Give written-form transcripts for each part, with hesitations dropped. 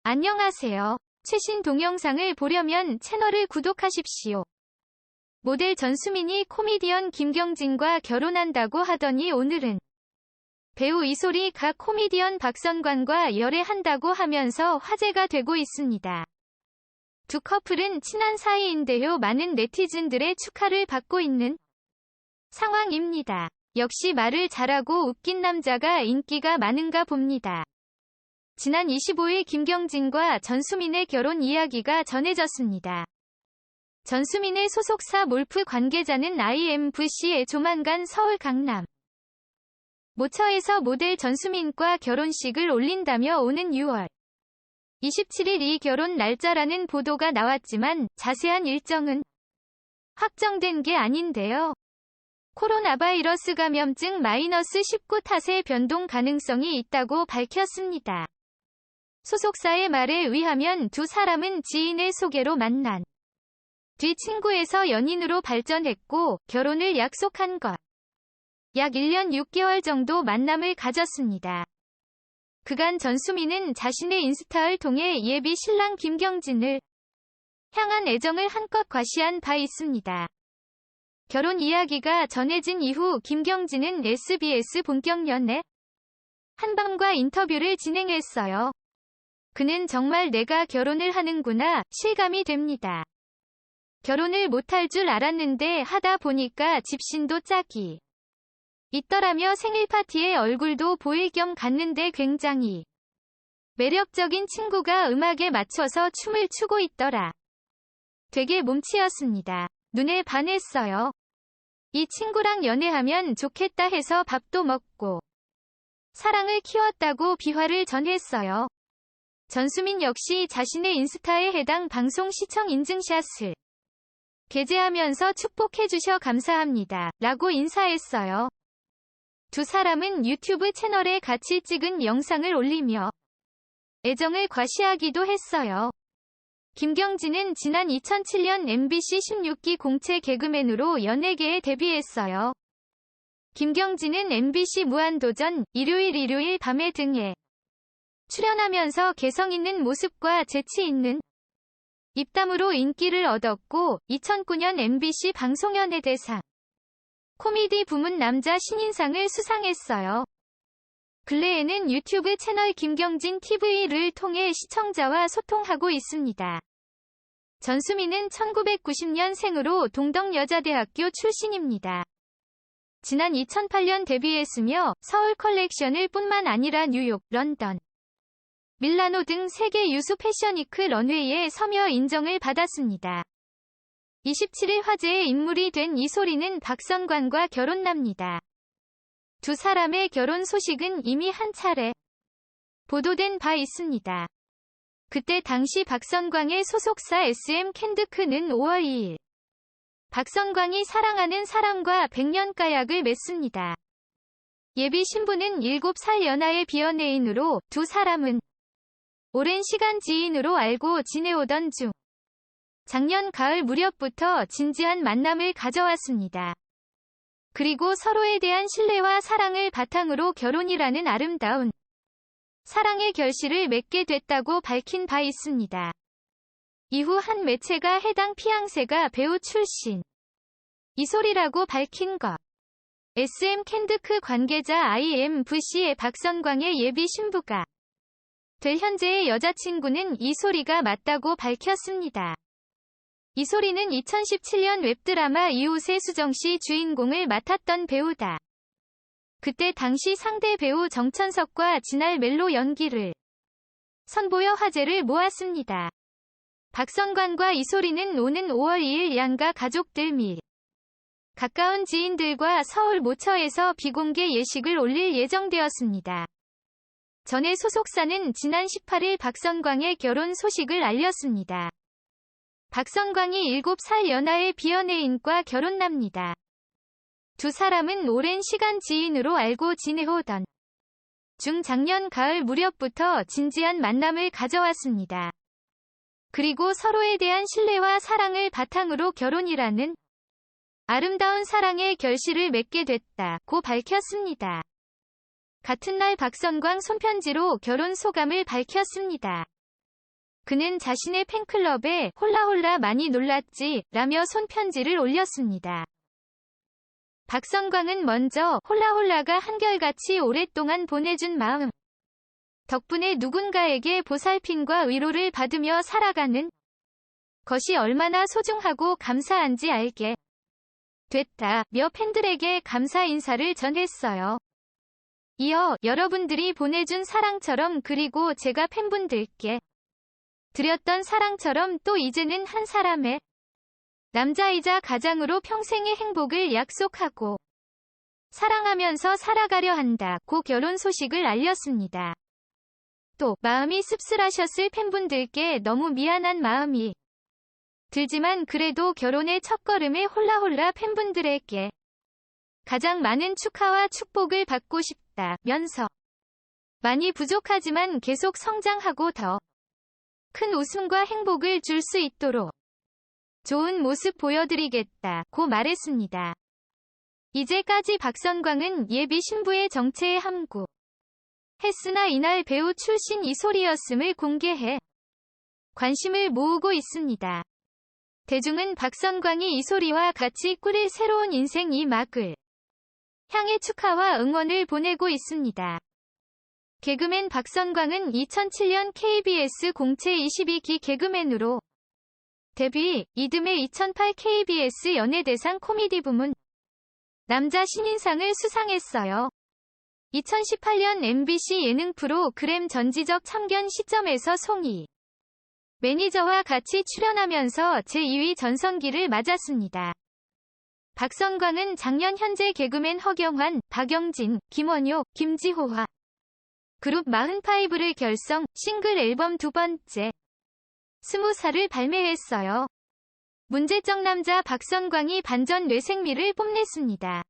안녕하세요. 최신 동영상을 보려면 채널을 구독하십시오. 모델 전수민이 코미디언 김경진과 결혼한다고 하더니 오늘은 배우 이소리가 코미디언 박성광과 열애한다고 하면서 화제가 되고 있습니다. 두 커플은 친한 사이인데요. 많은 네티즌들의 축하를 받고 있는 상황입니다. 역시 말을 잘하고 웃긴 남자가 인기가 많은가 봅니다. 지난 25일 김경진과 전수민의 결혼 이야기가 전해졌습니다. 전수민의 소속사 몰프 관계자는 IMVC에 조만간 서울 강남 모처에서 모델 전수민과 결혼식을 올린다며 오는 6월 27일 이 결혼 날짜라는 보도가 나왔지만 자세한 일정은 확정된 게 아닌데요. 코로나 바이러스 감염증 -19 탓에 변동 가능성이 있다고 밝혔습니다. 소속사의 말에 의하면 두 사람은 지인의 소개로 만난 뒤 친구에서 연인으로 발전했고 결혼을 약속한 것. 약 1년 6개월 정도 만남을 가졌습니다. 그간 전수민은 자신의 인스타를 통해 예비 신랑 김경진을 향한 애정을 한껏 과시한 바 있습니다. 결혼 이야기가 전해진 이후 김경진은 SBS 본격 연애 한밤과 인터뷰를 진행했어요. 그는 정말 내가 결혼을 하는구나 실감이 됩니다. 결혼을 못할 줄 알았는데 하다 보니까 집신도 짝이 있더라며 생일 파티에 얼굴도 보일 겸 갔는데 굉장히 매력적인 친구가 음악에 맞춰서 춤을 추고 있더라. 되게 몸치였습니다. 눈에 반했어요. 이 친구랑 연애하면 좋겠다 해서 밥도 먹고 사랑을 키웠다고 비화를 전했어요. 전수민 역시 자신의 인스타에 해당 방송 시청 인증샷을 게재하면서 축복해주셔 감사합니다. 라고 인사했어요. 두 사람은 유튜브 채널에 같이 찍은 영상을 올리며 애정을 과시하기도 했어요. 김경진은 지난 2007년 MBC 16기 공채 개그맨으로 연예계에 데뷔했어요. 김경진은 MBC 무한도전, 일요일 밤에 등에 출연하면서 개성 있는 모습과 재치 있는 입담으로 인기를 얻었고 2009년 MBC 방송연예대상 코미디 부문 남자 신인상을 수상했어요. 근래에는 유튜브 채널 김경진 TV를 통해 시청자와 소통하고 있습니다. 전수민은 1990년생으로 동덕여자대학교 출신입니다. 지난 2008년 데뷔했으며 서울 컬렉션을 뿐만 아니라 뉴욕, 런던, 밀라노 등 세계 유수 패션위크 런웨이에 서며 인정을 받았습니다. 27일 화제의 인물이 된 이소리는 박성광과 결혼납니다. 두 사람의 결혼 소식은 이미 한 차례 보도된 바 있습니다. 그때 당시 박성광의 소속사 SM 캔드크는 5월 2일 박성광이 사랑하는 사람과 100년 가약을 맺습니다. 예비 신부는 7살 연하의 비연예인으로 두 사람은 오랜 시간 지인으로 알고 지내오던 중 작년 가을 무렵부터 진지한 만남을 가져왔습니다. 그리고 서로에 대한 신뢰와 사랑을 바탕으로 결혼이라는 아름다운 사랑의 결실을 맺게 됐다고 밝힌 바 있습니다. 이후 한 매체가 해당 피앙세가 배우 출신 이소리라고 밝힌 것. SM 캔드크 관계자 IMVC의 박성광의 예비 신부가 될 현재의 여자친구는 이소리가 맞다고 밝혔습니다. 이소리는 2017년 웹드라마 이웃의 수정씨 주인공을 맡았던 배우다. 그때 당시 상대 배우 정천석과 진할 멜로 연기를 선보여 화제를 모았습니다. 박성광과 이소리는 오는 5월 2일 양가 가족들 및 가까운 지인들과 서울 모처에서 비공개 예식을 올릴 예정되었습니다. 전에 소속사는 지난 18일 박성광의 결혼 소식을 알렸습니다. 박성광이 7살 연하의 비연예인과 결혼납니다. 두 사람은 오랜 시간 지인으로 알고 지내오던 중 작년 가을 무렵부터 진지한 만남을 가져왔습니다. 그리고 서로에 대한 신뢰와 사랑을 바탕으로 결혼이라는 아름다운 사랑의 결실을 맺게 됐다고 밝혔습니다. 같은 날 박성광 손편지로 결혼 소감을 밝혔습니다. 그는 자신의 팬클럽에 홀라홀라 많이 놀랐지 라며 손편지를 올렸습니다. 박성광은 먼저 홀라홀라가 한결같이 오랫동안 보내준 마음 덕분에 누군가에게 보살핌과 위로를 받으며 살아가는 것이 얼마나 소중하고 감사한지 알게 됐다며 팬들에게 감사 인사를 전했어요. 이어 여러분들이 보내준 사랑처럼 그리고 제가 팬분들께 드렸던 사랑처럼 또 이제는 한 사람의 남자이자 가장으로 평생의 행복을 약속하고 사랑하면서 살아가려 한다고 결혼 소식을 알렸습니다. 또 마음이 씁쓸하셨을 팬분들께 너무 미안한 마음이 들지만 그래도 결혼의 첫걸음에 홀라홀라 팬분들에게 가장 많은 축하와 축복을 받고 싶다면서 많이 부족하지만 계속 성장하고 더 큰 웃음과 행복을 줄 수 있도록 좋은 모습 보여드리겠다고 말했습니다. 이제까지 박성광은 예비 신부의 정체에 함구 했으나 이날 배우 출신 이소리였음을 공개해 관심을 모으고 있습니다. 대중은 박성광이 이소리와 같이 꾸릴 새로운 인생 이 막을 향해 축하와 응원을 보내고 있습니다. 개그맨 박성광은 2007년 KBS 공채 22기 개그맨으로 데뷔, 이듬해 2008 KBS 연예대상 코미디 부문 남자 신인상을 수상했어요. 2018년 MBC 예능 프로 그램 전지적 참견 시점에서 송희 매니저와 같이 출연하면서 제2위 전성기를 맞았습니다. 박성광은 작년 현재 개그맨 허경환, 박영진, 김원효, 김지호와 그룹 마흔파이브를 결성, 싱글 앨범 두 번째 20살을 발매했어요. 문제적 남자 박성광이 반전 뇌색미를 뽐냈습니다.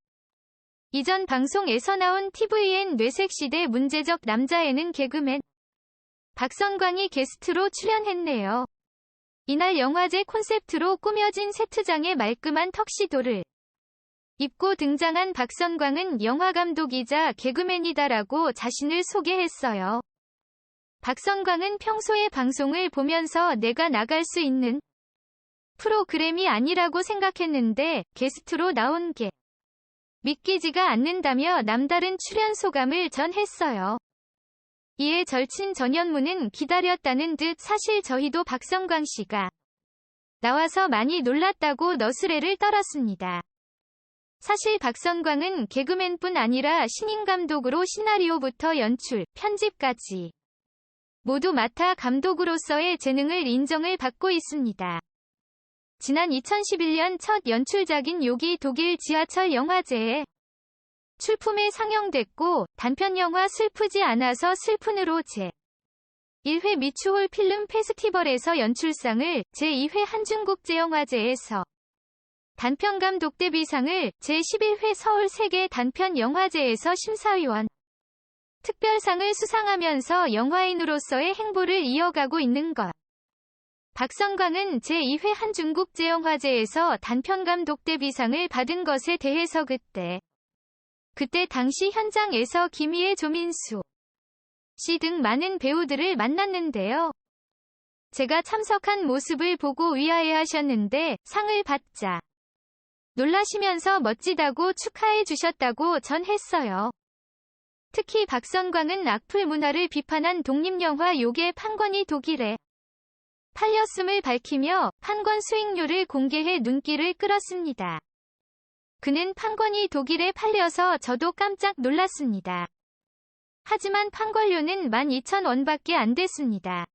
이전 방송에서 나온 TVN 뇌색시대 문제적 남자에는 개그맨 박성광이 게스트로 출연했네요. 이날 영화제 콘셉트로 꾸며진 세트장에 말끔한 턱시도를 입고 등장한 박성광은 영화감독이자 개그맨이다라고 자신을 소개했어요. 박성광은 평소에 방송을 보면서 내가 나갈 수 있는 프로그램이 아니라고 생각했는데 게스트로 나온 게 믿기지가 않는다며 남다른 출연 소감을 전했어요. 이에 절친 전현무는 기다렸다는 듯 사실 저희도 박성광 씨가 나와서 많이 놀랐다고 너스레를 떨었습니다. 사실 박성광은 개그맨뿐 아니라 신인 감독으로 시나리오부터 연출, 편집까지 모두 맡아 감독으로서의 재능을 인정을 받고 있습니다. 지난 2011년 첫 연출작인 욕이 독일 지하철 영화제에 출품에 상영됐고 단편영화 슬프지 않아서 슬픈으로 제1회 미추홀 필름 페스티벌에서 연출상을 제2회 한중국제영화제에서 단편감독 대비상을 제11회 서울 세계 단편영화제에서 심사위원 특별상을 수상하면서 영화인으로서의 행보를 이어가고 있는 것. 박성광은 제2회 한중국제영화제에서 단편감독 대비상을 받은 것에 대해서 그때 당시 현장에서 김희애, 조민수 씨 등 많은 배우들을 만났는데요. 제가 참석한 모습을 보고 위아해하셨는데 상을 받자 놀라시면서 멋지다고 축하해 주셨다고 전했어요. 특히 박성광은 악플 문화를 비판한 독립영화 욕의 판권이 독일에 팔렸음을 밝히며 판권 수익률을 공개해 눈길을 끌었습니다. 그는 판권이 독일에 팔려서 저도 깜짝 놀랐습니다. 하지만 판권료는 12,000원밖에 안 됐습니다.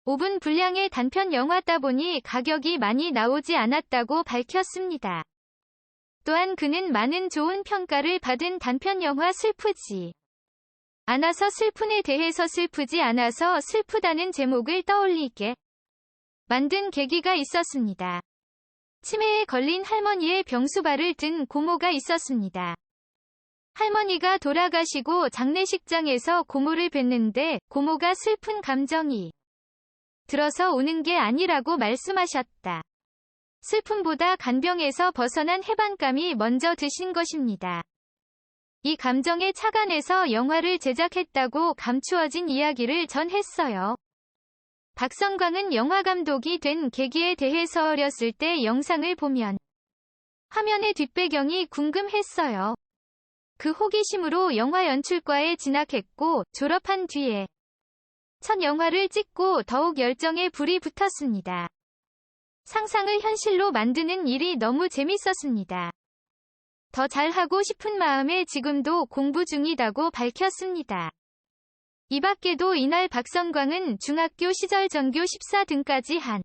5분 분량의 단편 영화다 보니 가격이 많이 나오지 않았다고 밝혔습니다. 또한 그는 많은 좋은 평가를 받은 단편 영화 슬프지 않아서 슬픈에 대해서 슬프지 않아서 슬프다는 제목을 떠올리게 만든 계기가 있었습니다. 치매에 걸린 할머니의 병수발을 든 고모가 있었습니다. 할머니가 돌아가시고 장례식장에서 고모를 뵀는데 고모가 슬픈 감정이 들어서 우는 게 아니라고 말씀하셨다. 슬픔보다 간병에서 벗어난 해방감이 먼저 드신 것입니다. 이 감정에 착안해서 영화를 제작했다고 감추어진 이야기를 전했어요. 박성광은 영화감독이 된 계기에 대해서 어렸을 때 영상을 보면 화면의 뒷배경이 궁금했어요. 그 호기심으로 영화 연출과에 진학했고 졸업한 뒤에 첫 영화를 찍고 더욱 열정에 불이 붙었습니다. 상상을 현실로 만드는 일이 너무 재밌었습니다. 더 잘하고 싶은 마음에 지금도 공부 중이라고 밝혔습니다. 이 밖에도 이날 박성광은 중학교 시절 전교 14등까지 한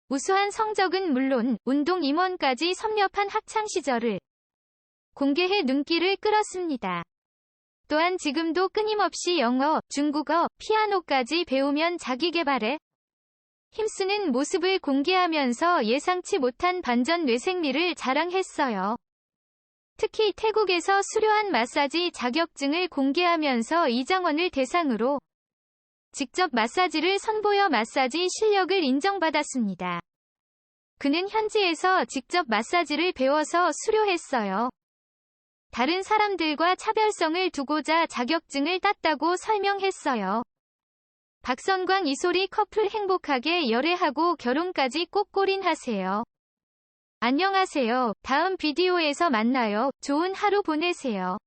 우수한 성적은 물론 운동 임원까지 섭렵한 학창 시절을 공개해 눈길을 끌었습니다. 또한 지금도 끊임없이 영어, 중국어, 피아노까지 배우면 자기계발에 힘쓰는 모습을 공개하면서 예상치 못한 반전 뇌생리를 자랑했어요. 특히 태국에서 수료한 마사지 자격증을 공개하면서 이장원을 대상으로 직접 마사지를 선보여 마사지 실력을 인정받았습니다. 그는 현지에서 직접 마사지를 배워서 수료했어요. 다른 사람들과 차별성을 두고자 자격증을 땄다고 설명했어요. 박성광 이소리 커플 행복하게 열애하고 결혼까지 꼭골인하세요. 안녕하세요. 다음 비디오에서 만나요. 좋은 하루 보내세요.